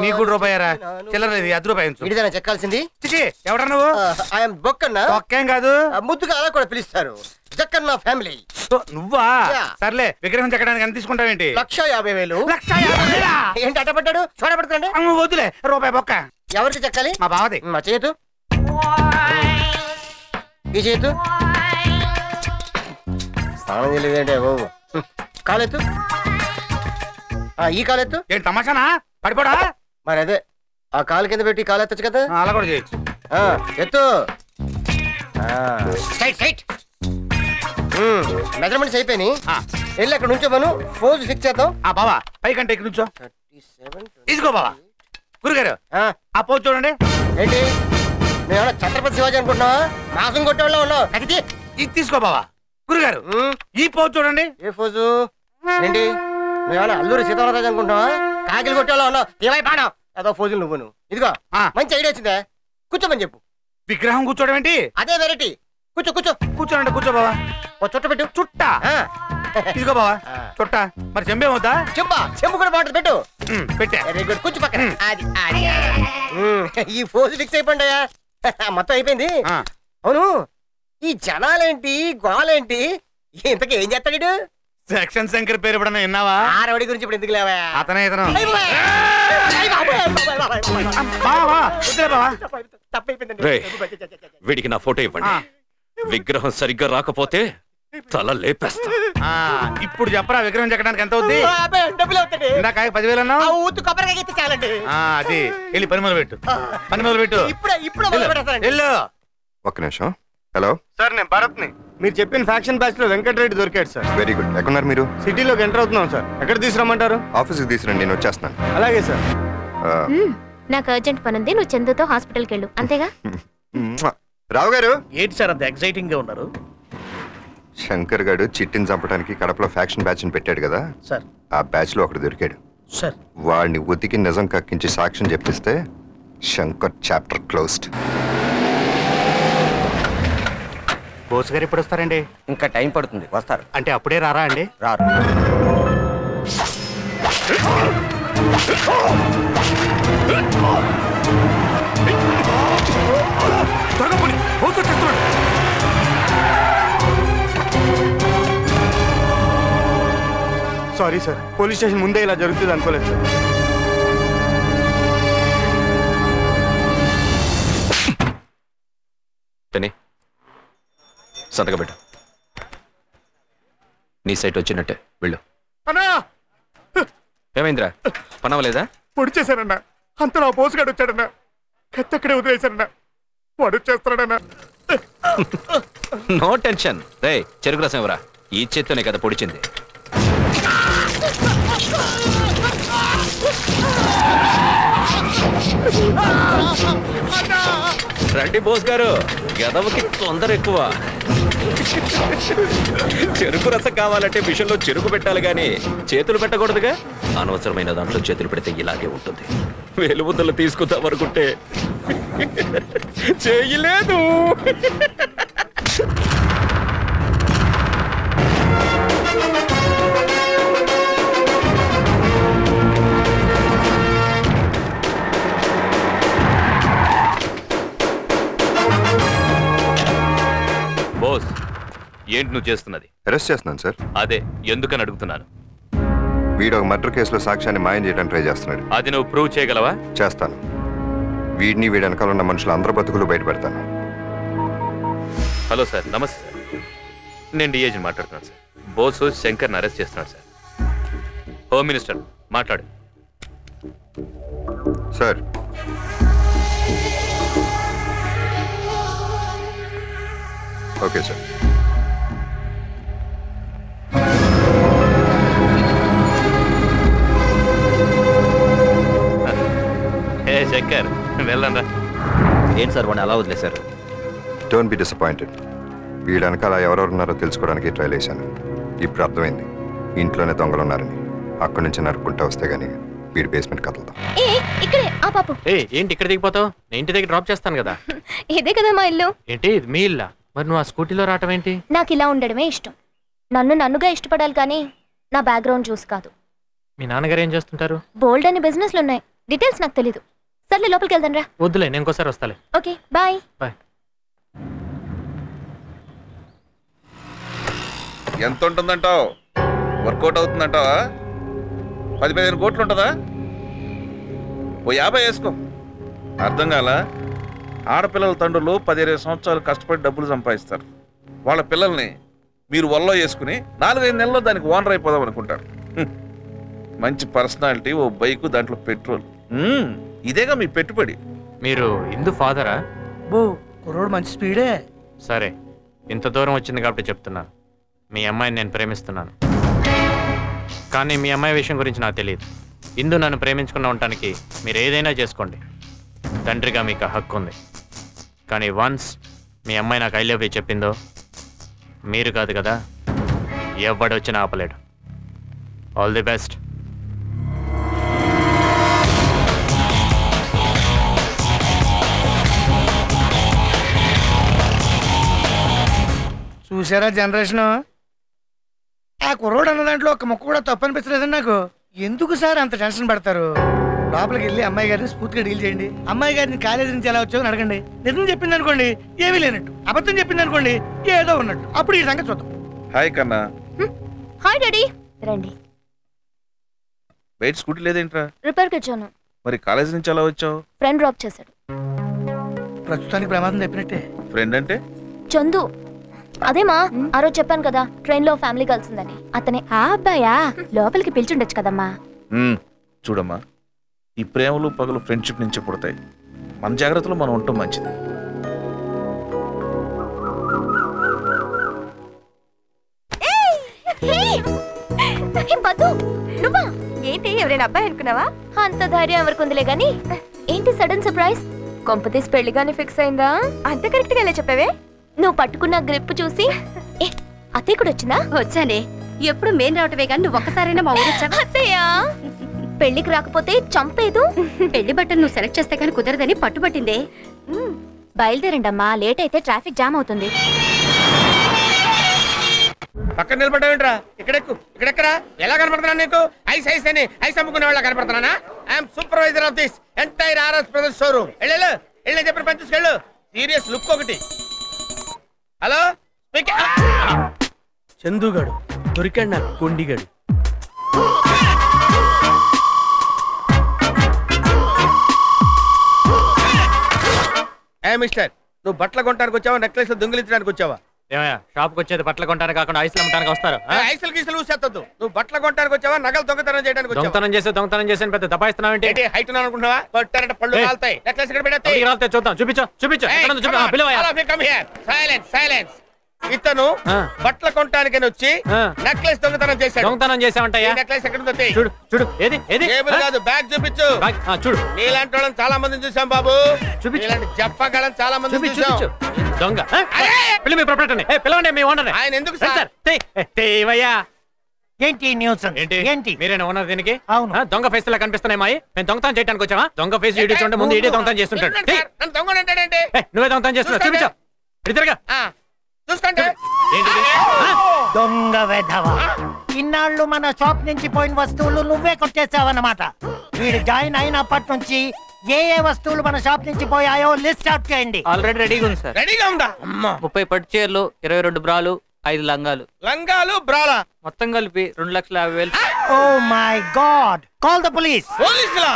నీకు రూపాయరా చిల్లర ₹1 చెక్కాల్సింది ఎవడా నువ్వు? బొక్కన్నా ఒక్కేం కాదు, ముద్దుగా అలా కూడా పిలుస్తారు. జక్కన్న ఫ్యామిలీ. నువ్వా? సర్లే, విగ్రహం చెక్కడానికి ఎంత తీసుకుంటావేంటి? ₹150,000. ఏంటి అట్టబడ్డాడు? చూడబడుతుండే వద్దులే, రూపాయి బొక్క. ఎవరికి చెక్కాలి? మా బావది. మా చేతు ఈ చేతు స్నానం చేయలేదంటే బాబు. కాలెత్తు. ఈ కాలెత్తు. ఏంటి తమాషానా? పడిపోడా? మరి అదే ఆ కాలు కింద పెట్టి కాలు ఎత్తచ్చు కదా. అలా కూడా చేయొచ్చు. ఎత్తు. మెజర్మెంట్స్ అయిపోయినాయి. వెళ్ళి అక్కడ నుంచో మనం పోజ్ ఫిక్స్ చేద్దాం. బావా పైకంటే ఇక్కడ నుంచో. ఇదిగో బావా గురుగారు ఆ పోజ్ చూడండి. ఏంటి నువ్వేమన్నా ఛత్రపతి శివాజీ అనుకుంటున్నావా? మాసం కొట్టేవాళ్ళ ఉన్నావు. అది ఇది తీసుకో బావా. గురుగారు ఈ పోజ్ చూడండి. ఏ పోజు? ఏంటి నువ్వేమన్నా అల్లూరి సీతారామరాజు అనుకుంటున్నావా? కాకిలు కొట్టేవాళ్ళ ఉన్నావు. ఏమై పాడా అదో పోజులు నువ్వు. ఇదిగో మంచి ఐడియా వచ్చిందా? కూర్చోమని చెప్పు. విగ్రహం కూర్చోవడం ఏంటి? అదే వెరైటీ. కూర్చో కూర్చో. కూర్చోనండి. కూర్చో బావా. చుట్ట పెట్టు. చుట్ట. ఇదిగో బావా చుట్ట. మరి చెంబేమవుతా? చెంబు కూడా బాగుంటుంది. పెట్టు. పెట్టా. Very good. కూర్చో పక్కన. అది ఈ పోజు ఫిక్స్ అయిపోయిందయ్యా. మొత్తం అయిపోయింది. అవును ఈ జనాలేంటి గోలేంటి? ఇంతకీ ఏం చేస్తాడు? సెక్షన్ శంకర్ పేరు ఎప్పుడన్నా విన్నావా? ఆ రౌడీ గురించి ఇప్పుడు ఎందుకు లేవా? అతనే ఇతను. వీడికి నా ఫోటో ఇవ్వండి. విగ్రహం సరిగ్గా రాకపోతే తల లేపేస్తా. ఇప్పుడు చెప్పరా విగ్రహం చెక్కడానికి ఎంత అవుద్ది? ఇందాక 10,000 అన్నా? అది వెళ్ళి పని మొదలు పెట్టు. పని మొదలు పెట్టు. ఒక్క నిమిషం. హలో సార్, నేను భరత్ ని. మీరు చెప్పిన ఫ్యాక్షన్ బ్యాచ్ లో వెంకటరెడ్డి దొరికాడు సార్. Very good. ఎక్కడున్నారు మీరు? సిటీలోకి ఎంటర్ అవుతున్నాం సార్. ఎక్కడ తీసుకురమ్మంటారు? ఆఫీస్కి తీసుకురండి, నేను వచ్చేస్తున్నాను. అలాగే సార్. నాకు అర్జెంట్ పని ఉంది. నువ్వు చందుతో హాస్పిటల్కి వెళ్ళు. అంతేగా? రావు గారు. ఏంటి సార్ అంత ఎక్సైటింగ్ గా ఉన్నారు? శంకర్ గారు చిట్టిని చంపడానికి కడపలో ఫ్యాక్షన్ బ్యాచ్ ని పెట్టాడు కదా సార్. ఆ బ్యాచ్ లో ఒకడు దొరికాడు సార్. వాడిని ఉతికి నిజం కక్కించి సాక్ష్యం చెప్పిస్తే శంకర్ చాప్టర్ క్లోజ్డ్. బోస్ గారు ఎప్పుడు వస్తారండి? ఇంకా టైం పడుతుంది. వస్తారు అంటే అప్పుడే రారా అండి? రారు. సారీ సార్, పోలీస్ స్టేషన్ ముందే ఇలా జరుగుతుంది అనుకోలేదు సార్. సంతకం పెట్టు. నీ సైట్ వచ్చినట్టే వెళ్ళు. ఏమైందిరా? పనవలేదా? పొడి చేశారన్నా. అంతలో ఆ పోసుగాడు వచ్చాడన్నా. కత్తక్కడే వదిలేశారన్నా. వాడు వచ్చేస్తాడన్నా. No tension. రే చెరుకు రసం ఎవరా? ఈ చేత్తోనే కదా పొడిచింది. రండి బోస్ గారు, గదవకి తొందర ఎక్కువ. చెరుకు రసం కావాలంటే మిషన్లో చెరుకు పెట్టాలి గాని చేతులు పెట్టకూడదుగా. అనవసరమైన దాంట్లో చేతులు పెడితే ఇలాగే ఉంటుంది. వేలుముద్దలు తీసుకుందాం అనుకుంటే చేయలేదు. బోస్, ఏంటి నువ్వు చేస్తున్నది? అరెస్ట్ చేస్తున్నాను సార్. అదే ఎందుకని అడుగుతున్నాను. వీడు ఒక మర్డర్ కేసులో సాక్ష్యాన్ని మాయం చేయడానికి ట్రై చేస్తున్నాడు. అది నువ్వు ప్రూవ్ చేయగలవా? చేస్తాను. వీడిని వీడి వెనకాల ఉన్న మనుషులు అందరి బతుకులు బయట పెడతాను. Hello sir, namaste sir. నేను డిఐజీని మాట్లాడుతున్నాను సార్. బోసు శంకర్ని అరెస్ట్ చేస్తున్నాడు సార్. హోమ్ మినిస్టర్ మాట్లాడు. Sir, okay sir. ఏ శంకర్, వెళ్ళండి. ఏంటి సార్ వాడిని అలా వదిలేశారు? Don't be disappointed. వీడి వెనకాల ఎవరెవరున్నారో తెలుసుకోవడానికి ట్రై చేశాను. ఇప్పుడు అర్థమైంది ఇంట్లోనే దొంగలు ఉన్నారని. అక్కడి నుంచి నరుక్కుంటా వస్తే గానీ వీడి బేస్మెంట్ కదులుతాం. ఏంటి ఇక్కడ దిగిపోతావు? నేను ఇంటి దగ్గర డ్రాప్ చేస్తాను కదా. ఇదే కదా మా ఇల్లు. ఏంటి ఇది మీ ఇల్లా? మరి నువ్వు ఆ స్కూటీలో రావటం ఏంటి? నాకు ఇలా ఉండడమే ఇష్టం. నన్నుగా ఇష్టపడాలి కానీ నా బ్యాక్గ్రౌండ్ చూసి కాదు. మీ నాన్నగారు ఏం చేస్తుంటారు? బోల్డ్ అని బిజినెస్లు ఉన్నాయి, డీటెయిల్స్ నాకు తెలీదు. సర్లే లోపలికి వెళ్దాం రా. వద్దులే, నేను ఇంకోసారి వస్తాలే. Okay bye. బాయ్. ఎంత ఉంటుందంటావు? వర్కౌట్ అవుతుందంటావా? 10-15 కోట్లు ఉంటుందా? ఓ 50 వేసుకో. అర్థం కాల? ఆడపిల్లల తండ్రులు 10-20 సంవత్సరాలు కష్టపడి డబ్బులు సంపాదిస్తారు. వాళ్ళ పిల్లల్ని మీరు వల్లో వేసుకుని 4-5 నెలల్లో దానికి ఓనర్ అయిపోదాం అనుకుంటారు. మంచి పర్సనాలిటీ, ఓ బైకు, దాంట్లో పెట్రోల్. ఇదేగా మీ పెట్టుబడి. మీరు ఇందు ఫాదరా? కుర్రోడు మంచి స్పీడే. సరే, ఇంత దూరం వచ్చింది కాబట్టి చెప్తున్నాను. మీ అమ్మాయిని నేను ప్రేమిస్తున్నాను, కానీ మీ అమ్మాయి విషయం గురించి నాకు తెలియదు. ఇందు నన్ను ప్రేమించుకున్న ఉండటానికి మీరు ఏదైనా చేసుకోండి, తండ్రిగా మీకు హక్కు ఉంది. కానీ వన్స్ మీ అమ్మాయి నాకు ఐ లవ్ యూ చెప్పిందో, మీరు కాదు కదా, ఎవడు వచ్చినా ఆపలేడు. All the best. చూసారా జనరేషన్? ఆ కుర్రోడు అన్న దాంట్లో ఒక మొక్క కూడా తప్పు అనిపించలేదండి నాకు. ఎందుకు సార్ అంత టెన్షన్ పడతారు? లోపలికి వెళ్ళి అమ్మాయి గారిని స్ఫూర్తిగా డీల్ చేయండి. అమ్మాయి గారిని కాలేజీ నుంచి ఎలా వచ్చావు అని అడగండి. నిజం చెప్పింది అనుకోండి ఏమీ లేనట్టు, అబద్ధం చెప్పింది అనుకోండి ఏదో ఉన్నట్టు. అప్పుడు ఈ సంగతి చూద్దాం. హాయ్ కన్నా. Hi daddy. రండి. బయట స్కూటీ లేదేంట్రా? రిపేర్కి వచ్చాను. మరి కాలేజీ నుంచి ఎలా వచ్చావు? ఫ్రెండ్ డ్రాప్ చేశాడు. ప్రస్తుతానికి ప్రమాదం తప్పినట్టే. ఫ్రెండ్ అంటే? చందు. అదేమా ఆ రోజు చెప్పాను కదా ట్రైన్ లో ఫ్యామిలీ కలిసిందని, అతనే. ఆ అబ్బాయా? లోపలికి పిలిచుండొచ్చు కదమ్మా. చూడమ్మా, ఈ ప్రేమలు పగలు ఫ్రెండ్షిప్ నుంచి పుడతాయి. మన జాగ్రత్తలో మనం ఉండటం మంచిది. ఏంటి ఎవరైనా అబ్బాయి అనుకున్నావా? అంత ధైర్యం ఎవరికి ఉందిలే గాని. ఏంటి సడన్ సర్ప్రైజ్? కొంపతీసి పెళ్లిగానే ఫిక్స్ అయిందా? అంత కరెక్ట్ గా చెప్పావే. నువ్వు పట్టుకున్న గ్రిప్ చూసి అత్తయ్య కూడా వచ్చిందా? వచ్చానే. ఎప్పుడు మేం రావటమే కానీ నువ్వు ఒక్కసారైనా మా ఊరు వచ్చావా? అత్తయ్య పెళ్లికి రాకపోతే చంపేదు. పెళ్లి బట్టలు నువ్వు సెలెక్ట్ చేస్తే కానీ కుదరదని పట్టుబట్టిందే. బయలుదేరండమ్మా, లేట్ అయితే ట్రాఫిక్ జామ్ అవుతుంది. పక్కన నిలబడ్డావేంట్రా? ఇక్కడెక్కు, ఇక్కడెక్కరా. ఎలా కనపడుతున్నా నీకు? ఐస్ ఐస్ అని ఐస్ అమ్ముకునే వాళ్ళ కనపడుతున్నానా? I'm supervisor of this entire RS Brothers showroom. వెళ్ళి చెప్పిన పని తీసుకెళ్ళు. సీరియస్ లుక్ ఒకటి. హలో, చందుగాడు దొరికాడు నాకు, కొండిగాడు. ఏ మిస్టర్, నువ్వు బట్టలు కొనడానికి వచ్చావా, నెక్లెస్ దొంగిలించడానికి వచ్చావా? ఏమయ్యా, షాప్కి వచ్చేది బట్టలు కొంటానికి కాకుండా ఐస్లు అమ్మటానికి వస్తారు? ఐసులు గీసులు ఊసేత్తద్దు. నువ్వు బట్టలు కొనడానికి వచ్చావా, నగలు దొంగతనం చేయడానికి వచ్చావా? దొంగతనం చేసి పెద్ద దబాయిస్తున్నావు. హైట్ అనుకుంటున్నావా? కొట్టారంటే పళ్ళు కాలుతాయి. నెక్లెస్ ఇక్కడ పెడతాయి. చూద్దాం. చూపించు. సైలెన్స్. ఇతను బట్టల కొనటానికని వచ్చి నెక్లెస్ దొంగతనం చేశాడు. దొంగతనం చేసావంటయ్యా? నెక్లెస్ ఎక్కడ ఉంది? చూడు. ఏది టేబుల్ కాదు, బ్యాగ్ చూపించు. చూడు, నీలాంటి వాళ్ళని చాలా మందిని చూసాం బాబు. ఇలాంటి జప్పగాళ్ళని చాలా మంది చూసాం. దొంగ పిలవండి మీ ఓనర్. ఆయన ఎందుకు ఏంటి న్యూస్? ఏంటి మీరేనా ఓనర్ దీనికి? అవును. దొంగ ఫేస్ లా కనిపిస్తున్నాయి మాయి. మేము దొంగతనం చేయడానికి వచ్చావా? దొంగ ఫేస్ ఇడి చూడండి, ముందు ఇడే దొంగతనం చేస్తుంటాడు. నువ్వే దొంగతనం చేస్తున్నావు, చూపించు. ఇద్దరుగా చూసుకోండి. దొంగ వెధవా, ఇన్నాళ్ళు మన షాప్ నుంచి పోయిన వస్తువులు నువ్వే కొట్టేసావన్నమాట. వీడు జాయిన్ అయినప్పటి నుంచి ఏ వస్తువులు మన షాప్ నుంచి పోయాయో లిస్ట్ అవుట్ చేయండి. ఆల్రెడీ రెడీగా ఉంది సార్. రెడీగా ఉందా? 30 పట్టు చీరలు, 22 బ్రాలు, 5 లంగాలు బ్రాలా మొత్తం కలిపి 2,50,000. Oh my god, call the police. పోలీసులా?